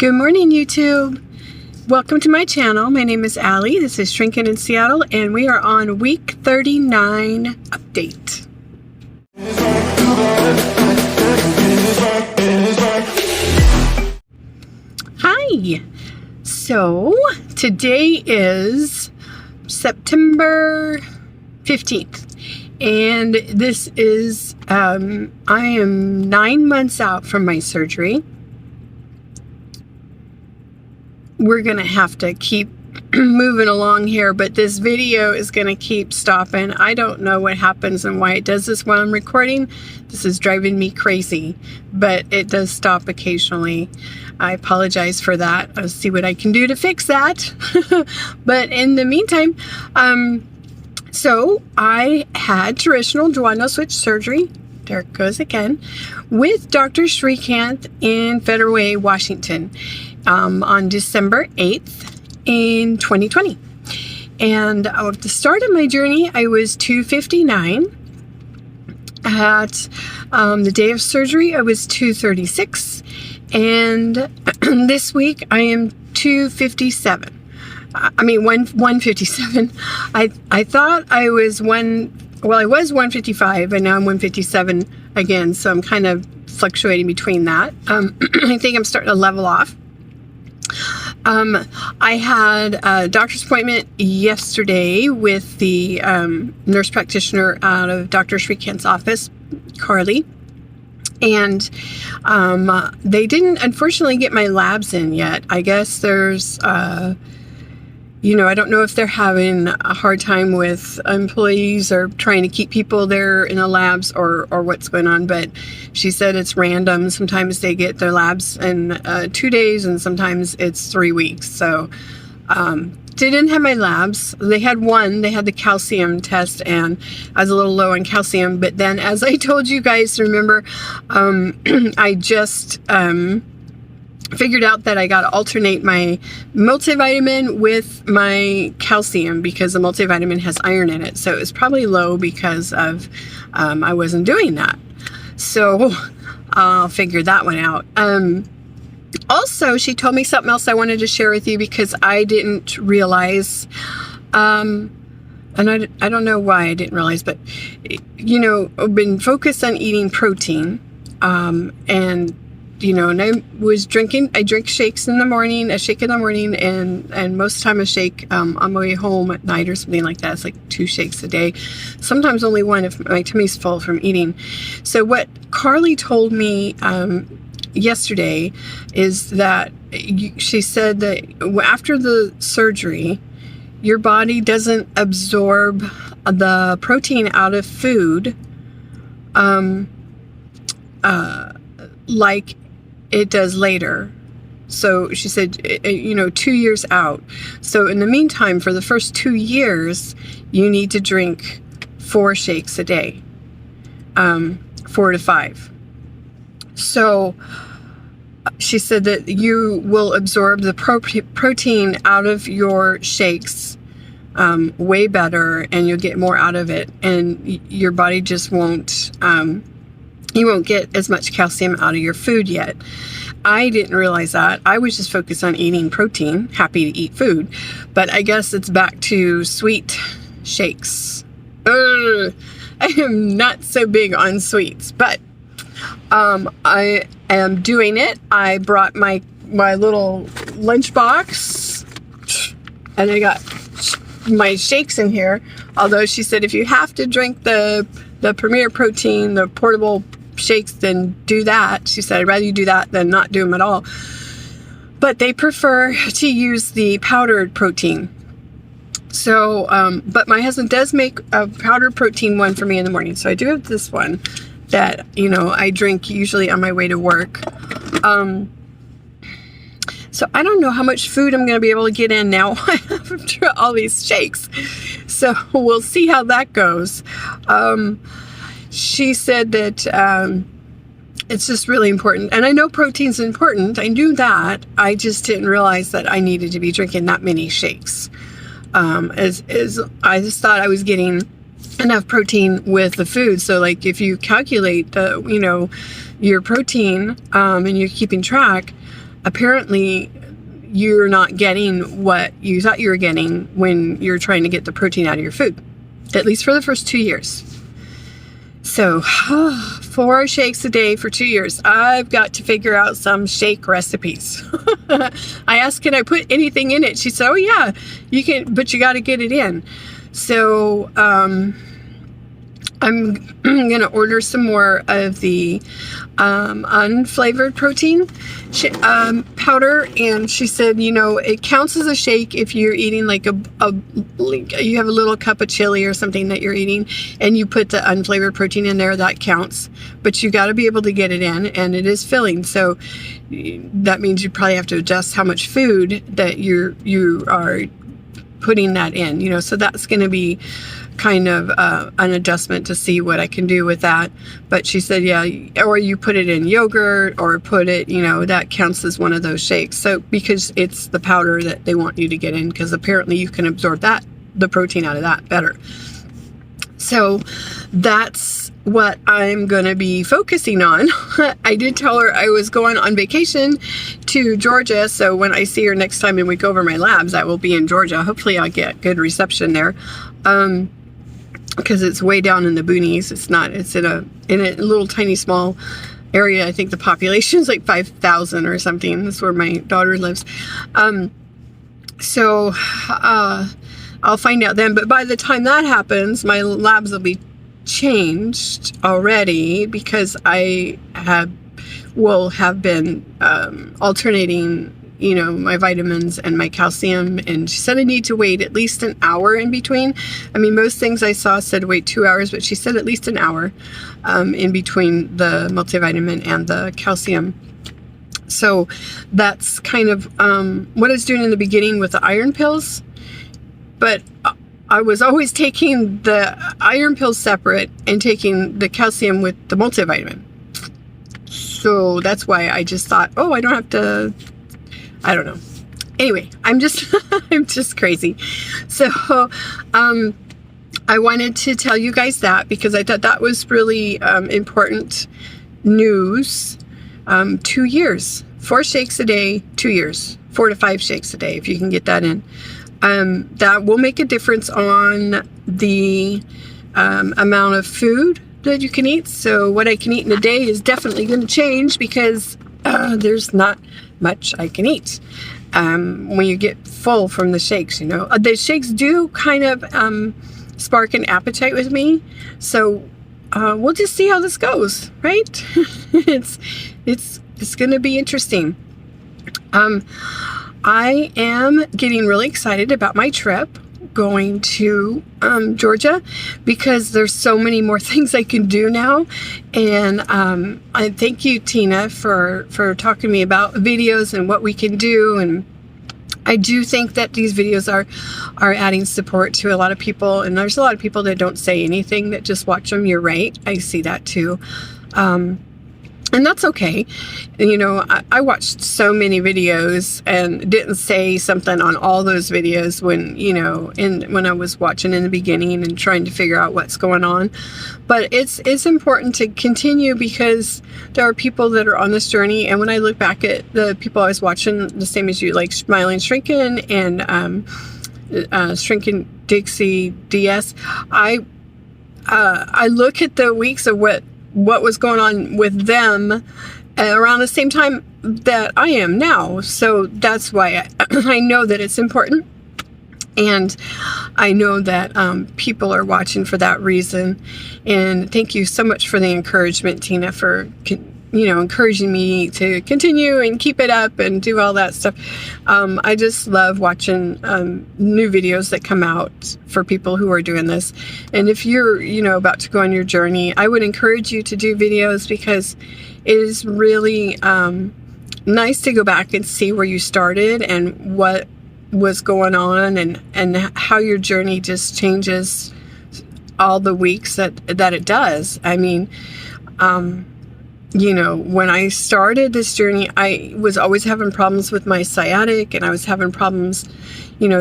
Good morning, YouTube. Welcome to my channel. My name is Allie. This is Shrinking in Seattle, and we are on week 39 update. Hi. So today is September 15th. And this is, I am 9 months out from my surgery. We're going to have to keep moving along here, but this video is going to keep stopping. I don't know what happens and why it does this while I'm recording. This is driving me crazy, but it does stop occasionally. I apologize for that. I'll see what I can do to fix that. But in the meantime, so I had traditional duodenal switch surgery, there it goes again, with Dr. Srikanth in Federal Way, Washington, on December 8th in 2020. And at the start of my journey, I was 259. At the day of surgery, I was 236. And this week, I am 257. I mean, 157. I thought I was I was 155, and now I'm 157 again, so I'm kind of fluctuating between that. I think I'm starting to level off. I had a doctor's appointment yesterday with the nurse practitioner out of Dr. Srikanth's office, Carly. And they didn't, unfortunately, get my labs in yet. I guess there's, I don't know if they're having a hard time with employees or trying to keep people there in the labs or what's going on. But she said it's random. Sometimes they get their labs in 2 days and sometimes it's 3 weeks. So they didn't have my labs. They had one. They had the calcium test, and I was a little low on calcium. But then, as I told you guys, remember, I just figured out that I got to alternate my multivitamin with my calcium because the multivitamin has iron in it. So it was probably low because of I wasn't doing that. So I'll figure that one out. Also, she told me something else I wanted to share with you because I didn't realize, and I don't know why I didn't realize, but, I've been focused on eating protein, and I was I drink shakes in the morning, a shake in the morning, and most of the time a shake on my way home at night or something like that. It's like 2 shakes a day. Sometimes only one if my tummy's full from eating. So what Carly told me yesterday is that she said that after the surgery, your body doesn't absorb the protein out of food like it does later. So she said, 2 years out. So in the meantime, for the first 2 years, you need to drink 4 shakes a day, 4 to 5. So she said that you will absorb the protein out of your shakes way better, and you'll get more out of it, and your body just won't, you won't get as much calcium out of your food yet. I didn't realize that. I was just focused on eating protein, happy to eat food, but I guess it's back to sweet shakes. I am not so big on sweets, but I am doing it. I brought my little lunch box, and I got my shakes in here. Although she said if you have to drink the Premier Protein, the portable shakes, then do that. She said I'd rather you do that than not do them at all. But they prefer to use the powdered protein. So, but my husband does make a powdered protein one for me in the morning. So I do have this one that, I drink usually on my way to work. So I don't know how much food I'm going to be able to get in now after all these shakes. So we'll see how that goes. She said that it's just really important. And I know protein's important. I knew that. I just didn't realize that I needed to be drinking that many shakes. As I just thought I was getting enough protein with the food. So like if you calculate your protein and you're keeping track, apparently you're not getting what you thought you were getting when you're trying to get the protein out of your food, at least for the first 2 years. So 4 shakes a day for 2 years. I've got to figure out some shake recipes. I asked, can I put anything in it? She said, oh yeah, you can, but you got to get it in. So I'm going to order some more of the unflavored protein powder. And she said, you know, it counts as a shake if you're eating like you have a little cup of chili or something that you're eating and you put the unflavored protein in there, that counts. But you got to be able to get it in, and it is filling. So that means you probably have to adjust how much food that you are putting that in, you know, so that's going to be kind of an adjustment to see what I can do with that. But she said, yeah, or you put it in yogurt or put it, you know, that counts as one of those shakes. So because it's the powder that they want you to get in, because apparently you can absorb the protein out of that better. So that's what I'm going to be focusing on. I did tell her I was going on vacation to Georgia. So when I see her next time and we go over my labs, I will be in Georgia. Hopefully I'll get good reception there. Because it's way down in the boonies. It's in a little tiny small area. I think the population is like 5,000 or something. That's where my daughter lives. So I'll find out then. But by the time that happens, my labs will be changed already, because I will have been alternating, you know, my vitamins and my calcium. And she said I need to wait at least an hour in between. I mean, most things I saw said wait 2 hours, but she said at least an hour in between the multivitamin and the calcium. So that's kind of what I was doing in the beginning with the iron pills. But I was always taking the iron pills separate and taking the calcium with the multivitamin. So that's why I just thought, oh, I don't have to, I don't know. Anyway, I'm just crazy. So I wanted to tell you guys that, because I thought that was really important news. 2 years, 4 shakes a day, 2 years, 4 to 5 shakes a day, if you can get that in. That will make a difference on the amount of food that you can eat. So what I can eat in a day is definitely going to change, because there's not much I can eat when you get full from the shakes. You know, the shakes do kind of spark an appetite with me. So we'll just see how this goes, right? It's going to be interesting. I am getting really excited about my trip going to Georgia, because there's so many more things I can do now. And I thank you, Tina, for talking to me about videos and what we can do. And I do think that these videos are adding support to a lot of people. And there's a lot of people that don't say anything, that just watch them. You're right. I see that too. And that's okay. You know, I watched so many videos and didn't say something on all those videos when, you know, when I was watching in the beginning and trying to figure out what's going on. But it's important to continue, because there are people that are on this journey. And when I look back at the people I was watching, the same as you, like Smiling Shrinking and Shrinking Dixie DS, I look at the weeks of what was going on with them around the same time that I am now. So that's why I know that it's important. And I know that people are watching for that reason. And thank you so much for the encouragement, Tina, for encouraging me to continue and keep it up and do all that stuff. I just love watching new videos that come out for people who are doing this. And if you're, about to go on your journey, I would encourage you to do videos, because it is really nice to go back and see where you started and what was going on, and how your journey just changes all the weeks that it does. I mean, when I started this journey, I was always having problems with my sciatic, and I was having problems,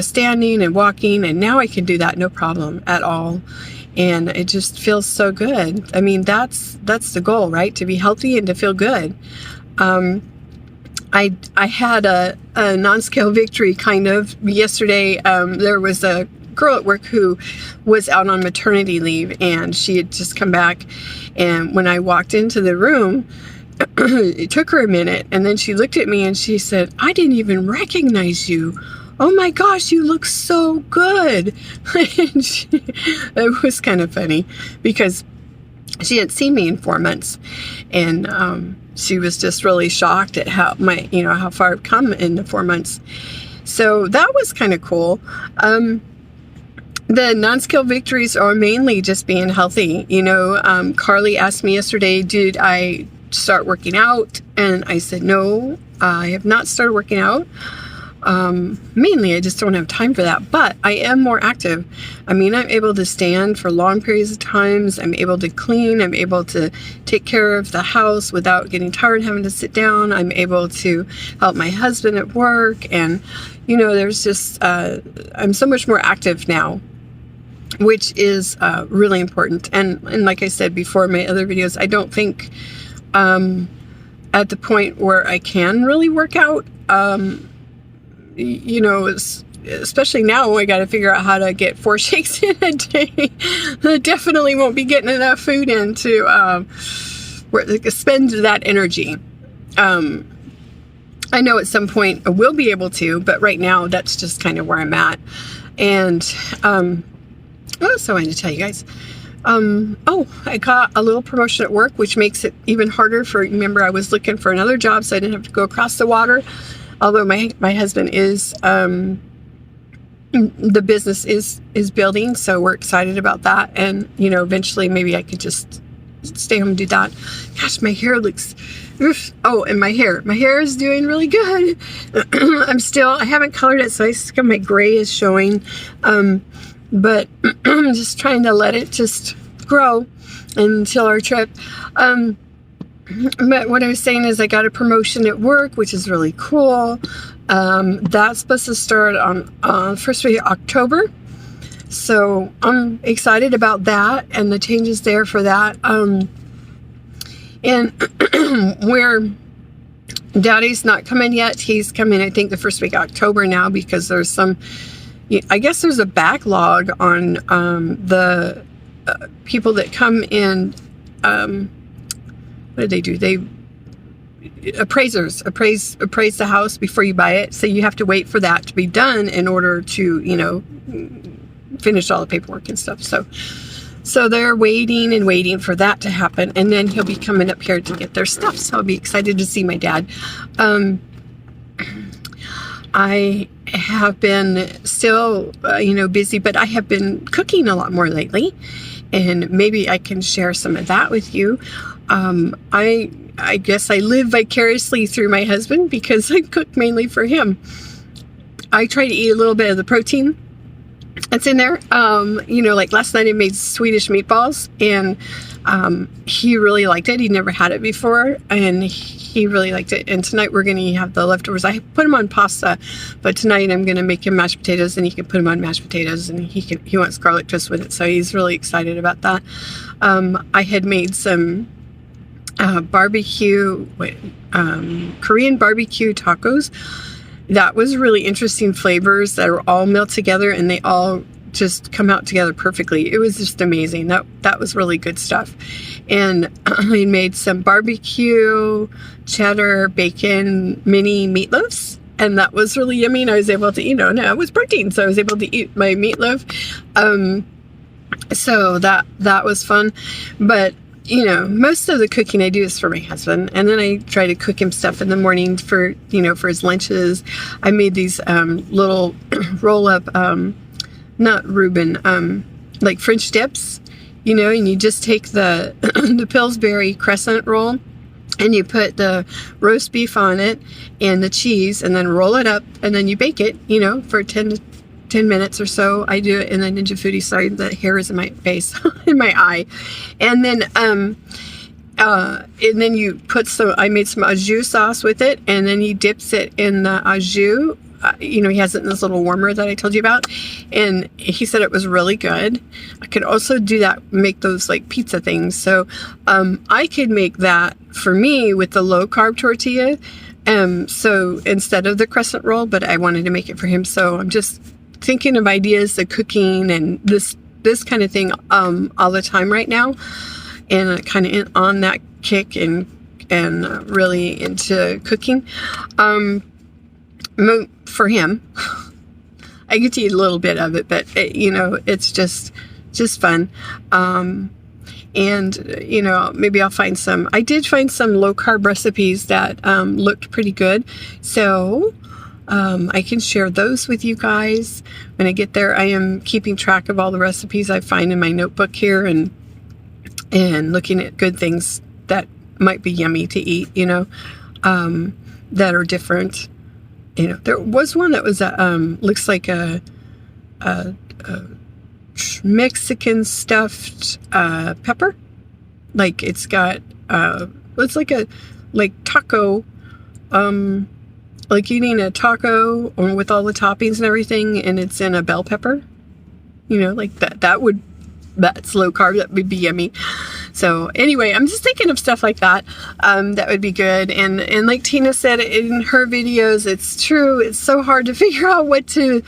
standing and walking, and now I can do that no problem at all. And it just feels so good. I mean, that's the goal, right? To be healthy and to feel good. I had a non-scale victory kind of yesterday. There was a girl at work who was out on maternity leave, and she had just come back, and when I walked into the room, it took her a minute, and then she looked at me and she said, "I didn't even recognize you. Oh my gosh, you look so good." And it was kind of funny because she hadn't seen me in 4 months, and she was just really shocked at how how far I've come in the 4 months. So that was kind of cool. The non-scale victories are mainly just being healthy. Carly asked me yesterday, did I start working out? And I said, no, I have not started working out. Mainly I just don't have time for that, but I am more active. I'm able to stand for long periods of times. I'm able to clean. I'm able to take care of the house without getting tired and having to sit down. I'm able to help my husband at work. And, there's just, I'm so much more active now, which is really important. And like I said before in my other videos, I don't think at the point where I can really work out, especially now, I got to figure out how to get 4 shakes in a day. I definitely won't be getting enough food in to spend that energy. I know at some point I will be able to, but right now that's just kind of where I'm at. And what else I wanted to tell you guys? I got a little promotion at work, which makes it even harder remember I was looking for another job, so I didn't have to go across the water. Although my husband is, the business is building, so we're excited about that. And, eventually maybe I could just stay home and do that. Gosh, my hair looks, oof. Oh, and my hair is doing really good. I haven't colored it, so my gray is showing. But I'm just trying to let it just grow until our trip. But what I was saying is I got a promotion at work, which is really cool. That's supposed to start on first week of October. So I'm excited about that and the changes there for that. And where Daddy's not coming yet, he's coming, I think, the first week of October now, because there's I guess there's a backlog on the people that come in. What do? Appraisers appraise the house before you buy it. So you have to wait for that to be done in order to, finish all the paperwork and stuff. So they're waiting and waiting for that to happen. And then he'll be coming up here to get their stuff. So I'll be excited to see my dad. I have been still, busy, but I have been cooking a lot more lately. And maybe I can share some of that with you. I guess I live vicariously through my husband because I cook mainly for him. I try to eat a little bit of the protein that's in there. Like last night I made Swedish meatballs, and he really liked it. He'd never had it before, and he really liked it. And tonight we're going to have the leftovers. I put them on pasta, but tonight I'm going to make him mashed potatoes, and he can put them on mashed potatoes, and he wants garlic twist with it, so he's really excited about that. I had made some Korean barbecue tacos. That was really interesting flavors that are all melt together, and they all just come out together perfectly. It was just amazing. That was really good stuff. And I made some barbecue, cheddar, bacon, mini meatloafs, and that was really yummy. And I was able to, it was protein, so I was able to eat my meatloaf. So that was fun. But most of the cooking I do is for my husband, and then I try to cook him stuff in the morning for his lunches. I made these little roll-up, not Reuben, like French dips, and you just take the the Pillsbury crescent roll, and you put the roast beef on it and the cheese, and then roll it up, and then you bake it, for 10 minutes or so. I do it in the Ninja Foodie. Sorry, the hair is in my face, in my eye. And then you put I made some au jus sauce with it, and then he dips it in the au jus. He has it in this little warmer that I told you about, and he said it was really good. I could also do that, make those like pizza things. So I could make that for me with the low carb tortilla, So instead of the crescent roll, but I wanted to make it for him. So I'm just thinking of ideas of cooking and this kind of thing all the time right now, and kind of on that kick and really into cooking. For him, I get to eat a little bit of it, but it's just fun. And maybe I'll find some. I did find some low carb recipes that looked pretty good, so I can share those with you guys when I get there. I am keeping track of all the recipes I find in my notebook here, and looking at good things that might be yummy to eat, that are different. There was one that was looks like a Mexican stuffed pepper. Like it's got it's like taco, like eating a taco with all the toppings and everything, and it's in a bell pepper. Like that's low carb. That would be yummy. So anyway, I'm just thinking of stuff like that. That would be good. And like Tina said in her videos, it's true. It's so hard to figure out what to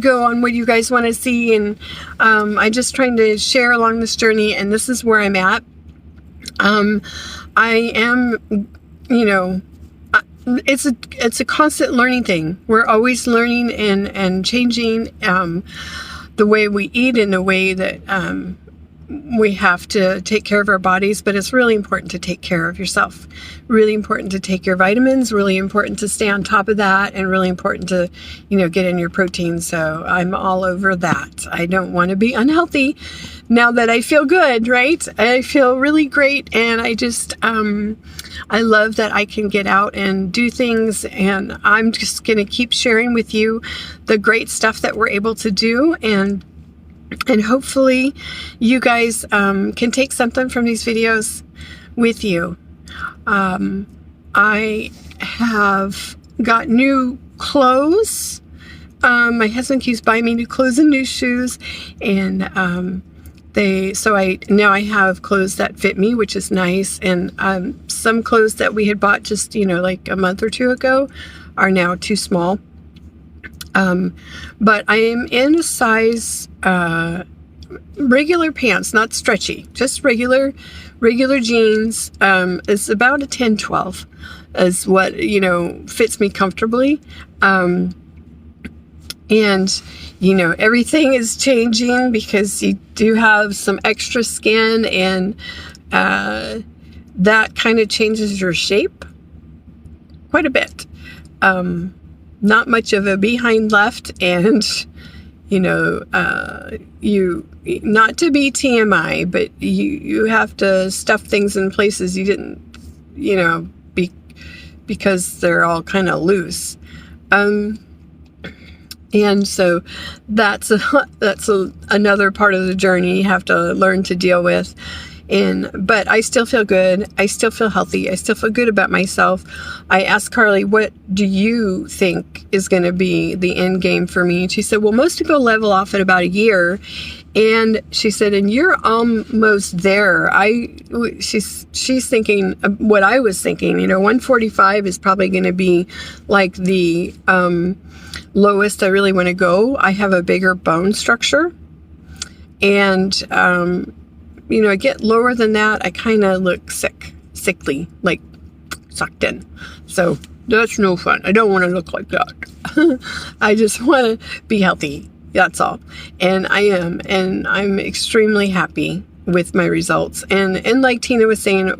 go on, what you guys want to see. And I'm just trying to share along this journey. And this is where I'm at. I am, it's a constant learning thing. We're always learning and changing the way we eat, in the way that we have to take care of our bodies. But it's really important to take care of yourself. Really important to take your vitamins. Really important to stay on top of that, and really important to, get in your protein. So I'm all over that. I don't want to be unhealthy now that I feel good, right? I feel really great, and I just I love that I can get out and do things, and I'm just going to keep sharing with you the great stuff that we're able to do, and hopefully you guys can take something from these videos with you. I have got new clothes. My husband keeps buying me new clothes and new shoes, and now I have clothes that fit me, which is nice. And some clothes that we had bought just like a month or two ago are now too small. But I am in a size regular pants, not stretchy, just regular jeans. It's about a 10-12 is what fits me comfortably. And everything is changing because you do have some extra skin, and that kind of changes your shape quite a bit. Not much of a behind left, and you, not to be TMI, but you have to stuff things in places you didn't, because they're all kind of loose. And so that's another part of the journey you have to learn to deal with. But I still feel good. I still feel healthy. I still feel good about myself. I asked Carly, what do you think is going to be the end game for me? And she said, well, most people level off at about a year. And she said, and you're almost there. She's thinking what I was thinking. 145 is probably going to be like the lowest I really want to go. I have a bigger bone structure, and I get lower than that, I kind of look sickly, like sucked in. So that's no fun. I don't want to look like that. I just want to be healthy. That's all. And I am, and I'm extremely happy with my results. And like Tina was saying,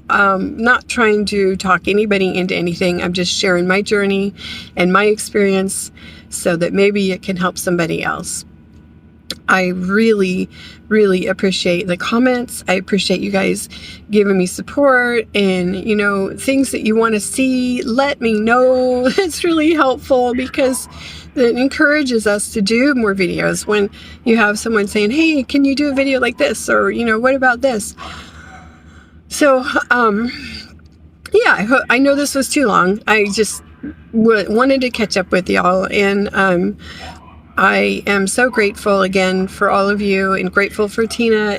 not trying to talk anybody into anything. I'm just sharing my journey and my experience so that maybe it can help somebody else. I really, really appreciate the comments. I appreciate you guys giving me support, and, things that you want to see, let me know. It's really helpful because it encourages us to do more videos when you have someone saying, hey, can you do a video like this? Or, what about this? So, yeah, I know this was too long. I just wanted to catch up with y'all, and I am so grateful again for all of you, and grateful for Tina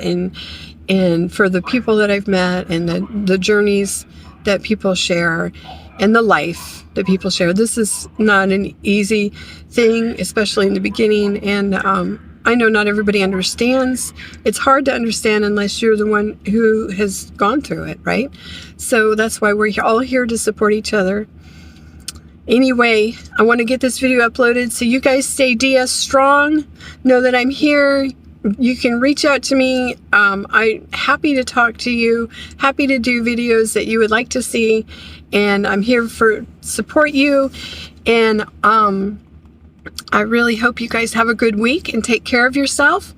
and for the people that I've met, and the journeys that people share. and the life that people share. This is not an easy thing, especially in the beginning, and I know not everybody understands. It's hard to understand unless you're the one who has gone through it, right? So that's why we're all here to support each other. Anyway, I want to get this video uploaded, so you guys stay DS strong. Know that I'm here. You can reach out to me. I'm happy to talk to you, happy to do videos that you would like to see, and I'm here for support you. And I really hope you guys have a good week and take care of yourself.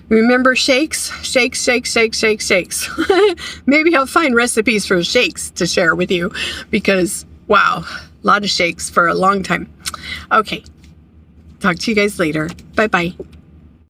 Remember, shakes, shakes, shakes, shakes, shakes, shakes. Maybe I'll find recipes for shakes to share with you, because wow, a lot of shakes for a long time. Okay, talk to you guys later. Bye-bye.